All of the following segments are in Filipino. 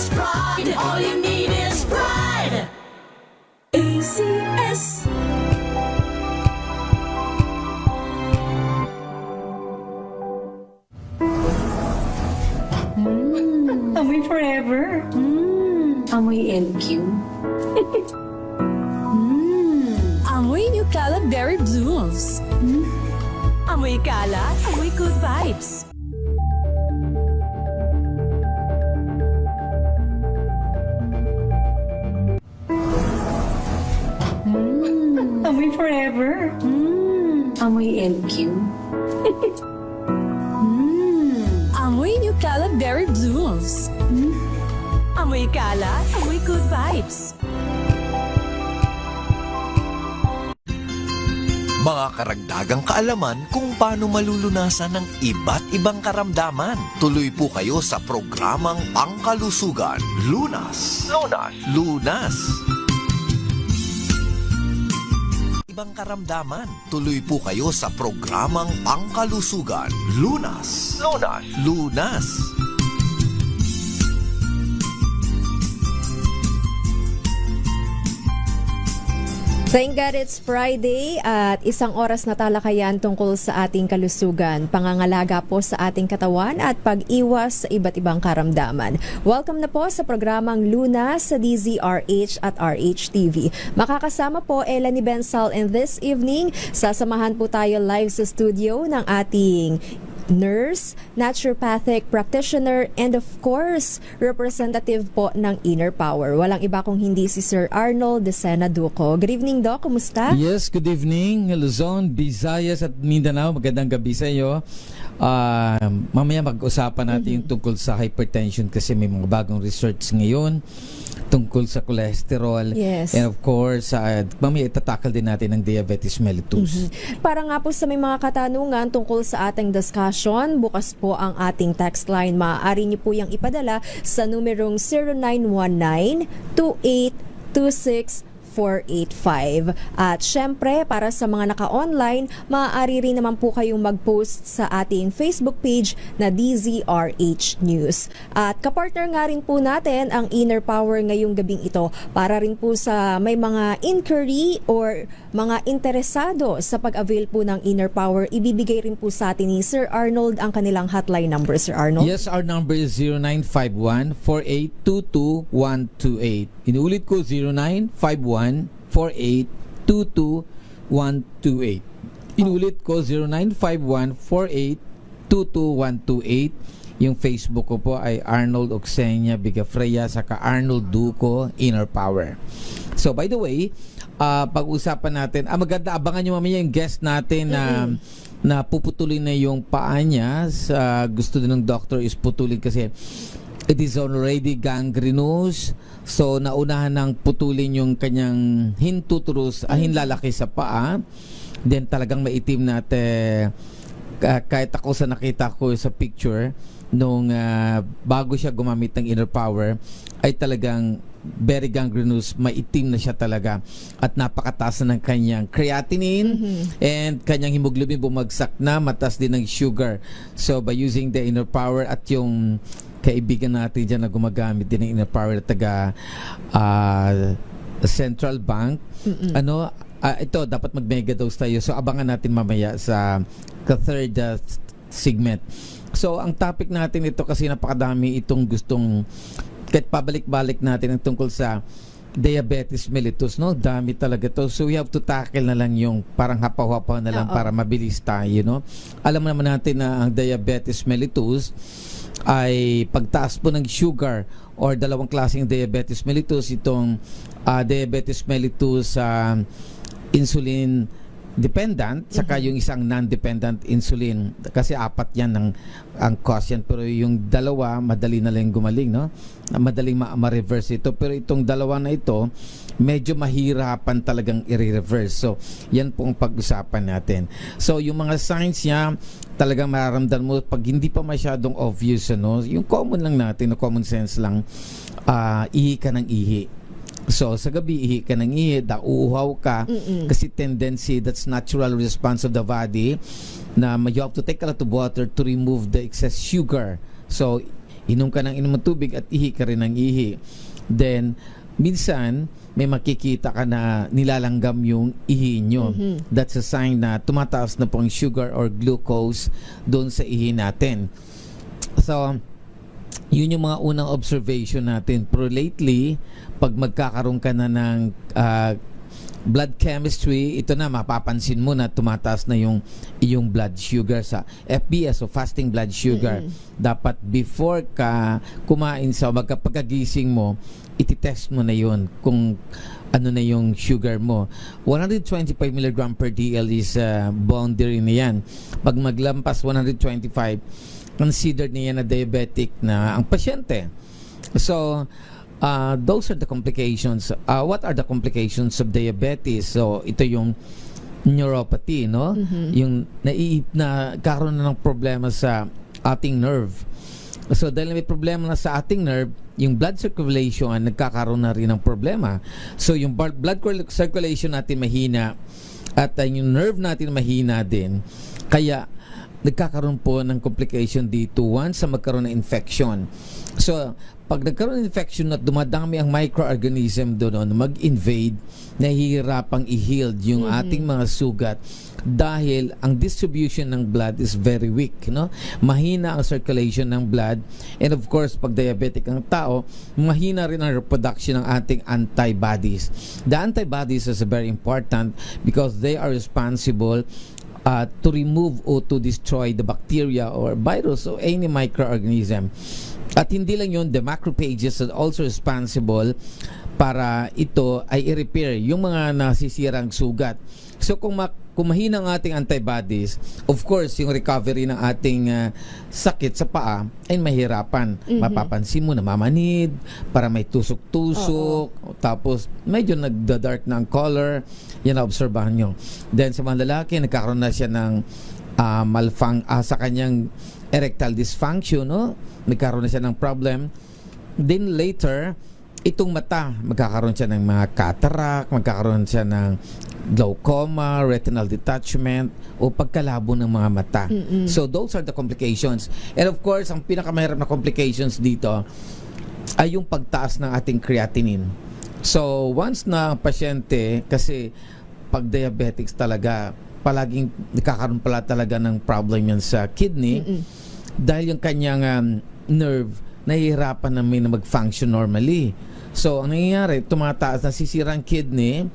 is pride. All you need is pride. ACS. Amoy forever. Amoy LQ. Amoy New Caleb Berry Blooms. Amoy kalat, amoy good vibes. Amoy forever. Amoy LQ. Amoy New Caleb Berry Blooms. Amoy kalat, amoy good vibes. Mga karagdagang kaalaman kung paano malulunasan ng iba't ibang karamdaman. Tuloy po kayo sa programang Pangkalusugan. Lunas. Lunas. Lunas. Ibang karamdaman. Tuloy po kayo sa programang Pangkalusugan. Lunas. Lunas. Lunas. Thank God it's Friday at isang oras na talakayan tungkol sa ating kalusugan, pangangalaga po sa ating katawan at pag-iwas sa iba't ibang karamdaman. Welcome na po sa programang Lunas sa DZRH at RHTV. Makakasama po Ella ni Bensal, and this evening sasamahan po tayo live sa studio ng ating nurse, naturopathic practitioner, and of course, representative po ng Inner Power. Walang iba kung hindi si Sir Arnold Decena Duco. Good evening, Doc. Kumusta? Yes, good evening, Luzon, Visayas at Mindanao. Magandang gabi sa iyo. Mamaya mag-usapan natin yung tungkol sa hypertension kasi may mga bagong research ngayon tungkol sa cholesterol. Yes. And of course, mamaya itatakal din natin ang diabetes mellitus. Para nga po sa may mga katanungan tungkol sa ating discussion, bukas po ang ating text line. Maaari niyo po yung ipadala sa numerong 0919-2826-485. At syempre, para sa mga naka-online, maaari rin naman po kayong mag-post sa ating Facebook page na DZRH News. At kapartner nga rin po natin ang Inner Power ngayong gabing ito para rin po sa may mga inquiry or mga interesado sa pag-avail po ng Inner Power, ibibigay rin po sa atin ni Sir Arnold ang kanilang hotline number. Sir Arnold? Yes, our number is 0951-4822-128. Inuulit ko, 0951-4822-128. Inulit ko, 0951-4822-128. Yung Facebook ko po ay Arnold Oxenia Bigafreya saka Arnold Duco Inner Power. So by the way, pag-usapan natin, maganda, abangan nyo mamaya yung guest natin na puputulin na yung paa niya. Gusto din ng doctor is putulin kasi it is already gangrenous. So naunahan ng putulin yung kanyang hintuturus, hinlalaki sa paa. Then talagang maitim natin. Kahit ako sa nakita ko sa picture nung bago siya gumamit ng Inner Power ay talagang very gangrenous, maitim na siya talaga at napakataas na ng kanyang creatinine and kanyang hemoglobin bumagsak na, mataas din ng sugar. So by using the Inner Power at yung kaibigan natin dyan na gumagamit din ng Inner Power na taga Central Bank, ito dapat mag-mega dose tayo. So abangan natin mamaya sa third segment. So ang topic natin ito kasi napakadami itong gustong kahit pabalik-balik natin ang tungkol sa diabetes mellitus, no? Dami talaga to. So we have to tackle na lang yung parang hapaw-hapaw na lang para mabilis tayo, no? Alam naman natin na ang diabetes mellitus ay pagtaas po ng sugar or dalawang klaseng diabetes mellitus. Itong diabetes mellitus insulin dependent saka yung isang non-dependent insulin kasi apat yan ang cause yan, pero yung dalawa madali na lang gumaling, no? Madaling ma-reverse ito, pero itong dalawa na ito medyo mahirapan talagang i-reverse. So yan po ang pag-usapan natin. So yung mga signs niya talagang mararamdaman mo pag hindi pa masyadong obvious, ano? Yung common lang natin, no? Common sense lang, ihi ka ng ihi. So, sa gabi, ihi ka ng ihi, uuhaw ka, kasi tendency, that's natural response of the body, na you have to take a lot of water to remove the excess sugar. So, inom ka ng inom ng tubig at ihi ka rin ng ihi. Then, minsan, may makikita ka na nilalanggam yung ihi nyo. That's a sign na tumataas na po ang sugar or glucose doon sa ihi natin. So, yun yung mga unang observation natin. Pero lately, pag magkakaroon ka na ng blood chemistry, ito na, mapapansin mo na tumataas na yung iyong blood sugar sa FBS o fasting blood sugar. Dapat before ka kumain sa pagkagising mo, ititest mo na yun kung ano na yung sugar mo. 125 mg per DL is boundary na yan. Pag maglampas 125, considered na yan na diabetic na ang pasyente. So, those are the complications. What are the complications of diabetes? So, ito yung neuropathy, no? Yung karoon na ng problema sa ating nerve. So, dahil may problema na sa ating nerve, yung blood circulation nagkakaroon na rin ng problema. So, yung blood circulation natin mahina at yung nerve natin mahina din. Kaya, nagkakaroon po ng complication dito once sa magkaroon ng infection. So, pag nagkaroon ng infection at dumadami ang microorganism doon, mag-invade, nahihirapang i-heal yung ating mga sugat dahil ang distribution ng blood is very weak, no? Mahina ang circulation ng blood, and of course, pag diabetic ang tao, mahina rin ang reproduction ng ating antibodies. The antibodies is very important because they are responsible to remove or to destroy the bacteria or virus or any microorganism. At hindi lang yun, the macrophages are also responsible para ito ay i-repair yung mga nasisirang sugat. So kung mahina ang ating antibodies, of course, yung recovery ng ating sakit sa paa ay mahirapan. Mapapansin mo, namamanid, para may tusok-tusok, tapos medyo nagda-dark na ang color, yan na obserbahan nyo. Then sa mga lalaki, nagkakaroon na siya ng sa kanyang erectile dysfunction, no? Nagkaroon na siya ng problem. Then later, itong mata, magkakaroon siya ng mga cataract, magkakaroon siya ng glaucoma, retinal detachment, o pagkalabo ng mga mata. So those are the complications. And of course, ang pinakamahirap na complications dito ay yung pagtaas ng ating creatinine. So once na pasyente, kasi pag diabetics talaga, palaging nakakaroon pala talaga ng problem yan sa kidney dahil yung kanyang nerve nahihirapan namin na mag-function normally. So, ang nangyayari, tumataas, nasisira ang kidney,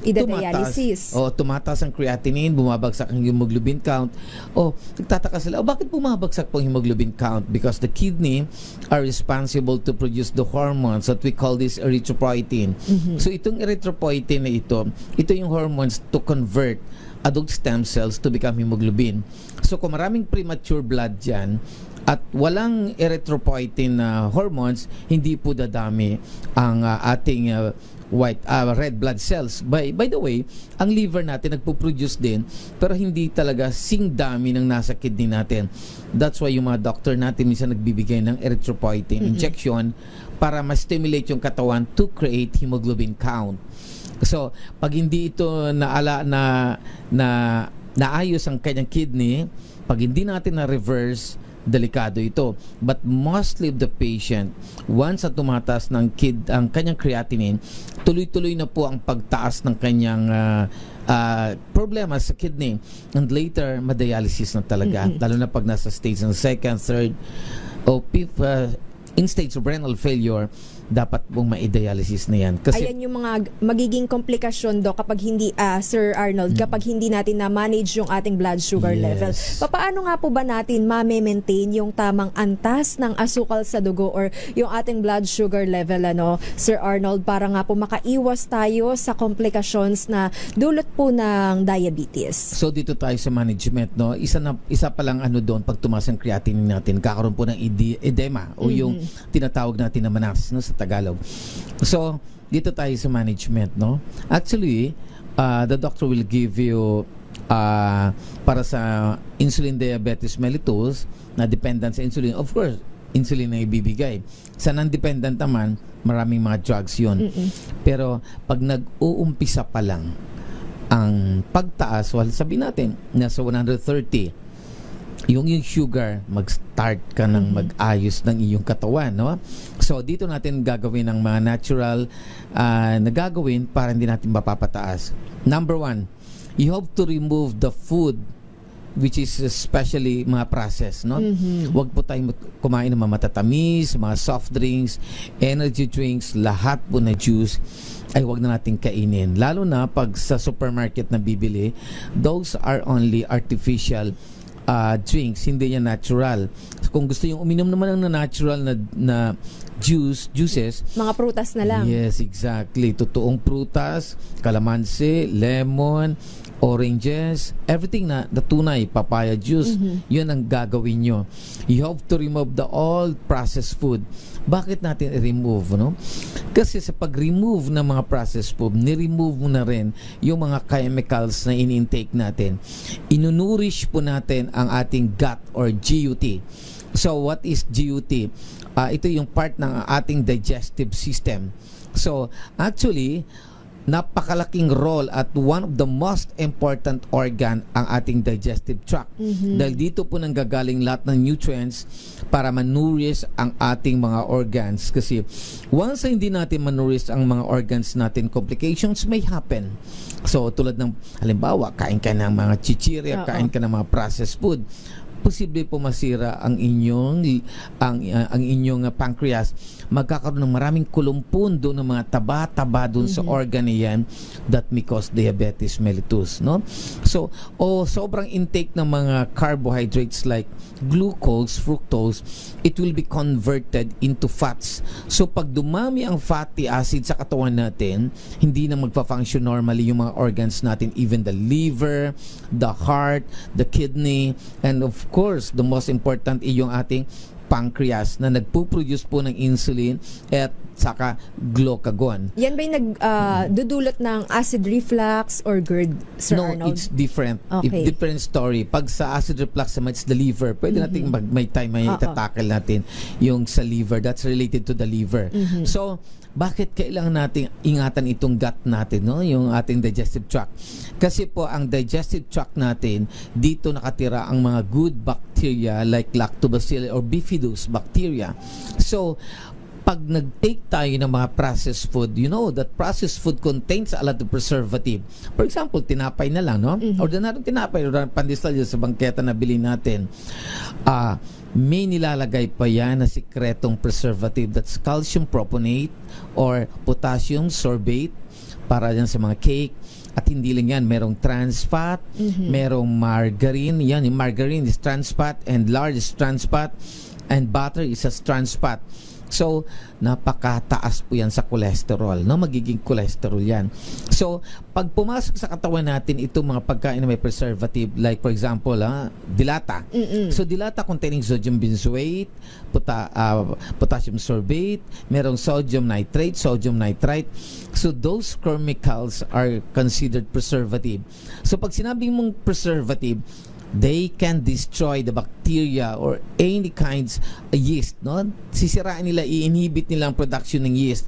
Ida-dialysis. tumataas ang creatinine, bumabagsak ang hemoglobin count. Nagtataka sila, bakit bumabagsak po ang hemoglobin count? Because the kidney are responsible to produce the hormones that we call this erythropoietin. So, itong erythropoietin na ito yung hormones to convert adult stem cells to become hemoglobin. So, kung maraming premature blood dyan, at walang erythropoietin hormones, hindi po dadami ang ating red blood cells. By the way, ang liver natin nagpo-produce din, pero hindi talaga sing dami ng nasa kidney natin. That's why yung mga doctor natin minsan nagbibigay ng erythropoietin injection para ma-stimulate yung katawan to create hemoglobin count. So, pag hindi ito naayos ang kanyang kidney, pag hindi natin na-reverse, delikado ito. But mostly of the patient, once na tumataas ng ang kanyang creatinine, tuloy-tuloy na po ang pagtaas ng kanyang problema sa kidney. And later, madialysis na talaga. Lalo na pag nasa stage ng second, third, o fifth, in stage of renal failure, dapat pong ma-dialysis na yan. Kasi ayan yung mga magiging komplikasyon do kapag hindi, Sir Arnold, kapag hindi natin na-manage yung ating blood sugar level. Paano nga po ba natin ma-maintain yung tamang antas ng asukal sa dugo or yung ating blood sugar level, Sir Arnold, para nga po makaiwas tayo sa komplikasyons na dulot po ng diabetes? So dito tayo sa management, no? Isa pa lang doon, pag tumaas ang creatinine natin, kakaroon po ng edema o yung tinatawag natin na manas, no, sa Tagalog. So, dito tayo sa management, no? Actually, the doctor will give you para sa insulin diabetes mellitus na dependent sa insulin. Of course, insulin na ibibigay. Sa non-dependent naman, maraming mga drugs yun. Pero, pag nag-uumpisa pa lang ang pagtaas, sabihin natin, nasa 130, yung sugar, mag-start ka ng mag-ayos ng iyong katawan, no? So, dito natin gagawin ang mga natural na gagawin para hindi natin mapapataas. Number 1, you have to remove the food which is especially mga process, no? Huwag po tayong kumain ng mga matatamis, mga soft drinks, energy drinks, lahat po na juice ay huwag na natin kainin. Lalo na pag sa supermarket na bibili, those are only artificial drinks, hindi yan natural. So, kung gusto yung uminom naman ng natural na juices, Mga prutas na lang. yes, exactly. Totoong prutas, kalamansi, lemon, oranges, everything na tunay, papaya juice, yun ang gagawin nyo. You have to remove the all processed food. Bakit natin i-remove, no? Kasi sa pag-remove ng mga processed food, ni-remove mo na rin yung mga chemicals na in-intake natin. Inunurish po natin ang ating gut or GUT. So, what is GUT? Ito yung part ng ating digestive system. So, actually, napakalaking role at one of the most important organ ang ating digestive tract. Dahil dito po nanggagaling lahat ng nutrients para manurish ang ating mga organs. Kasi once hindi natin manurish ang mga organs natin, complications may happen. So tulad ng halimbawa, kain ka ng mga chichirya, kain ka ng mga processed food, posible po masira ang inyong pancreas. Magkakaroon ng maraming kulumpun doon ng mga taba-taba doon sa organ niyan that may cause diabetes mellitus, no? So, sobrang intake ng mga carbohydrates like glucose, fructose, it will be converted into fats. So, pag dumami ang fatty acid sa katawan natin, hindi na magpa-function normally yung mga organs natin, even the liver, the heart, the kidney, and of course, the most important ay yung ating pancreas na nagpo-produce po ng insulin at saka glucagon. Yan ba yung dudulot ng acid reflux or GERD, Sir No, Arnold? it's different. Okay. Different story. Pag sa acid reflux naman, it's the liver. Pwede natin may time may itatakil natin yung sa liver. That's related to the liver. So, bakit kailangan nating ingatan itong gut natin, no? Yung ating digestive tract? Kasi po, ang digestive tract natin, dito nakatira ang mga good bacteria like Lactobacillus or Bifidus bacteria. So, pag nag-take tayo ng mga processed food, you know that processed food contains a lot of preservative. For example, tinapay na lang, no? Ordinaryong tinapay, ordinaryong pandesal yun sa bangketa na bilhin natin. May nilalagay pa yan na sikretong preservative, that's calcium proponate or potassium sorbate para yan sa mga cake. At hindi lang yan, merong trans fat, merong margarine. Yan, yung margarine is trans fat and lard is trans fat and butter is a trans fat. So, napakataas po yan sa cholesterol, no? Magiging cholesterol yan. So, pag pumasok sa katawan natin itong mga pagkain na may preservative, like for example, dilata. So, dilata containing sodium benzoate, potassium sorbate, merong sodium nitrate, sodium nitrite. So, those chemicals are considered preservative. So, pag sinabing mong preservative, they can destroy the bacteria or any kinds of yeast, no? Sisirain nila, i-inhibit nila ang production ng yeast.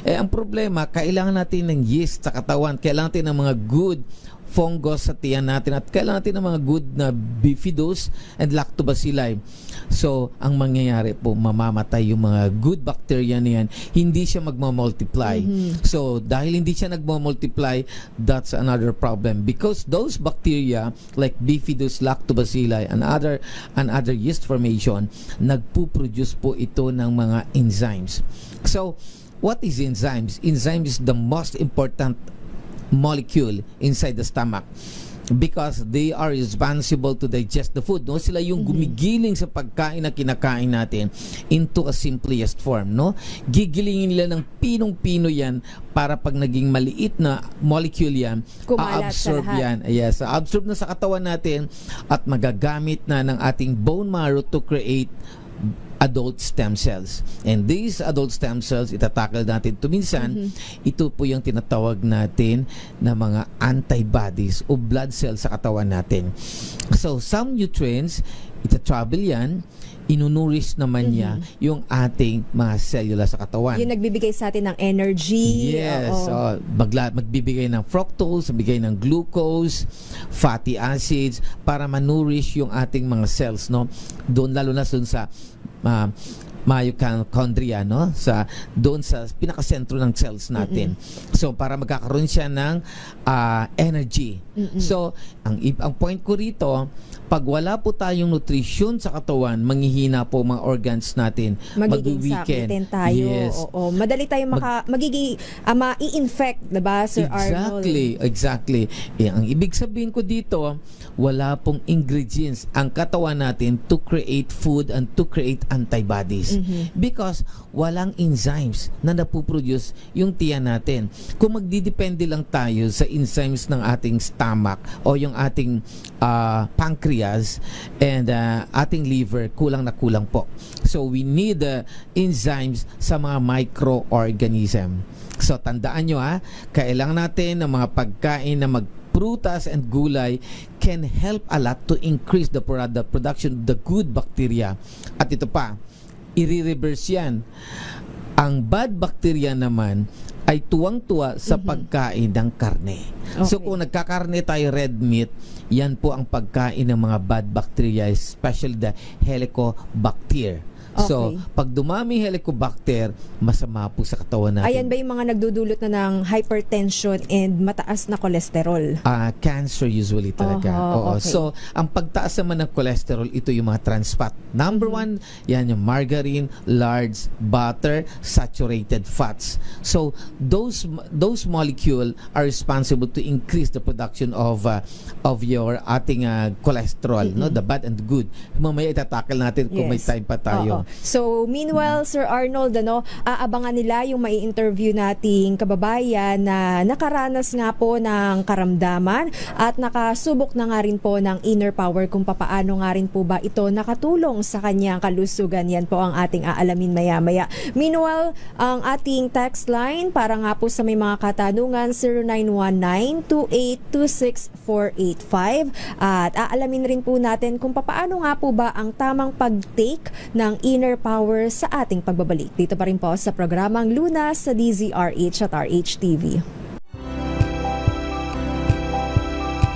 Ang problema, kailangan natin ng yeast sa katawan, kailangan natin ng mga good fungus sa tiyan natin at kailangan natin ng mga good na Bifidus and Lactobacilli. So, ang mangyayari po, mamamatay yung mga good bacteria niyan, hindi siya magmamultiply. So, dahil hindi siya nagmamultiply, that's another problem because those bacteria like Bifidus, Lactobacilli and other yeast formation, nagpo-produce po ito ng mga enzymes. So, what is enzymes? Enzyme is the most important molecule inside the stomach because they are responsible to digest the food, no? Sila yung gumigiling sa pagkain na kinakain natin into a simplest form, no? Gigilingin nila ng pinong-pino yan para pag naging maliit na molecule yan, Kumalat sa a-absorb lahat. yan. Yes, a-absorb na sa katawan natin at magagamit na ng ating bone marrow to create adult stem cells. And these adult stem cells, itatakal natin ito minsan, ito po yung tinatawag natin na mga antibodies o blood cells sa katawan natin. So, some nutrients, ita-travel yan, inunurish naman niya yung ating mga cellula sa katawan. Yung nagbibigay sa atin ng energy. Yes. Oo. Magbibigay ng fructose, magbibigay ng glucose, fatty acids para manurish yung ating mga cells, no? Doon lalo na doon sa mitochondria, no? Doon sa pinakasentro ng cells natin. So para magkakaroon siya ng energy. So ang point ko rito, pag wala po tayong nutrition sa katawan, manghihina po mga organs natin. Magiging Mag-weaken. sakitin tayo. Yes. Oo. Madali tayong magiging mai-infect, diba, Sir Arnold? Exactly. Ang ibig sabihin ko dito, wala pong ingredients ang katawan natin to create food and to create antibodies. Because walang enzymes na napuproduce yung tiyan natin. Kung magdidepende lang tayo sa enzymes ng ating stomach o yung ating pancreas and ating liver, kulang na kulang po. So we need enzymes sa mga microorganism. So tandaan nyo, kailangan natin ng mga pagkain na prutas and gulay can help a lot to increase the production of the good bacteria. At ito pa, i-reverse yan. Ang bad bacteria naman ay tuwang-tuwa sa pagkain ng karne. So Okay. kung nagkakarne tayo red meat, yan po ang pagkain ng mga bad bacteria, especially the Helicobacter. So, Okay. pag dumami Helicobacter, masama po sa katawan natin. Ayan ba yung mga nagdudulot na ng hypertension and mataas na cholesterol? Cancer usually talaga. Oo. Okay. So, ang pagtaas naman ng cholesterol, ito yung mga trans fat. Number one, yan yung margarine, lards, butter, saturated fats. So, those molecule are responsible to increase the production of your ating cholesterol, no, the bad and the good. Mamaya itatakal natin kung may Yes. time pa tayo. Oo. So, meanwhile, Sir Arnold, aabangan nila yung mai-interview nating kababayan na nakaranas nga po ng karamdaman at nakasubok na nga rin po ng inner power kung papaano nga rin po ba ito nakatulong sa kanyang kalusugan. Yan po ang ating aalamin maya-maya. Meanwhile, ang ating text line para nga po sa may mga katanungan, 0919-2826-485. At aalamin rin po natin kung papaano nga po ba ang tamang pag-take ng inner power sa ating pagbabalik. Dito pa rin po sa programang Lunas sa DZRH at RHTV.